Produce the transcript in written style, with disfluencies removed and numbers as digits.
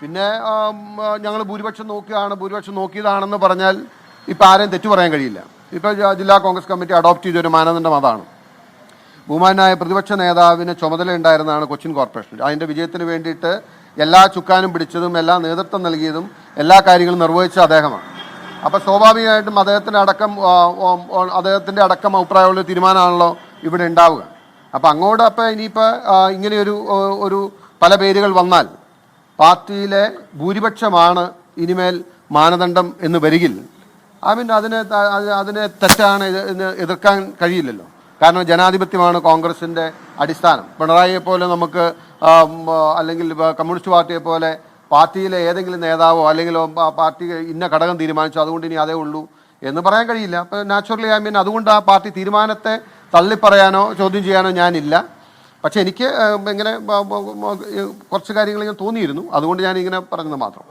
പിന്നെ ഞങ്ങൾ ഭൂരിപക്ഷം നോക്കിയതാണെന്ന് പറഞ്ഞാൽ ഇപ്പം ആരെയും തെറ്റു പറയാൻ കഴിയില്ല. ഇപ്പോൾ ജില്ലാ കോൺഗ്രസ് കമ്മിറ്റി അഡോപ്റ്റ് ചെയ്തൊരു മാനദണ്ഡം അതാണ്. ബഹുമാനായ പ്രതിപക്ഷ നേതാവിന് ചുമതലയുണ്ടായിരുന്നതാണ് കൊച്ചിൻ കോർപ്പറേഷൻ. അതിൻ്റെ വിജയത്തിന് വേണ്ടിയിട്ട് എല്ലാ ചുക്കാനും പിടിച്ചതും എല്ലാ നേതൃത്വം നൽകിയതും എല്ലാ കാര്യങ്ങളും നിർവഹിച്ച അദ്ദേഹമാണ്. അപ്പോൾ സ്വാഭാവികമായിട്ടും അദ്ദേഹത്തിൻ്റെ അടക്കം അഭിപ്രായമുള്ള തീരുമാനമാണല്ലോ ഇവിടെ ഉണ്ടാവുക. അപ്പോൾ അങ്ങോട്ട് ഇനിയിപ്പോൾ ഇങ്ങനെയൊരു പല പേരുകൾ വന്നാൽ പാർട്ടിയിലെ ഭൂരിപക്ഷമാണ് ഇനിമേൽ മാനദണ്ഡം എന്ന് വരികിൽ അതിനെ തെറ്റാണ് എതിർക്കാൻ കഴിയില്ലല്ലോ. കാരണം ജനാധിപത്യമാണ് കോൺഗ്രസിൻ്റെ അടിസ്ഥാനം. പിണറായിയെ പോലെ നമുക്ക് അല്ലെങ്കിൽ കമ്മ്യൂണിസ്റ്റ് പാർട്ടിയെ പോലെ പാർട്ടിയിലെ ഏതെങ്കിലും നേതാവോ അല്ലെങ്കിൽ പാർട്ടി ഇന്ന ഘടകം തീരുമാനിച്ചു അതുകൊണ്ട് ഇനി അതേ ഉള്ളൂ എന്ന് പറയാൻ കഴിയില്ല. അപ്പോൾ നാച്ചുറലി അതുകൊണ്ട് ആ പാർട്ടി തീരുമാനത്തെ തള്ളിപ്പറയാനോ ചോദ്യം ചെയ്യാനോ ഞാനില്ല. പക്ഷെ എനിക്ക് ഇങ്ങനെ കുറച്ച് കാര്യങ്ങൾ ഇങ്ങനെ തോന്നിയിരുന്നു, അതുകൊണ്ട് ഞാൻ ഇങ്ങനെ പറഞ്ഞത് മാത്രം.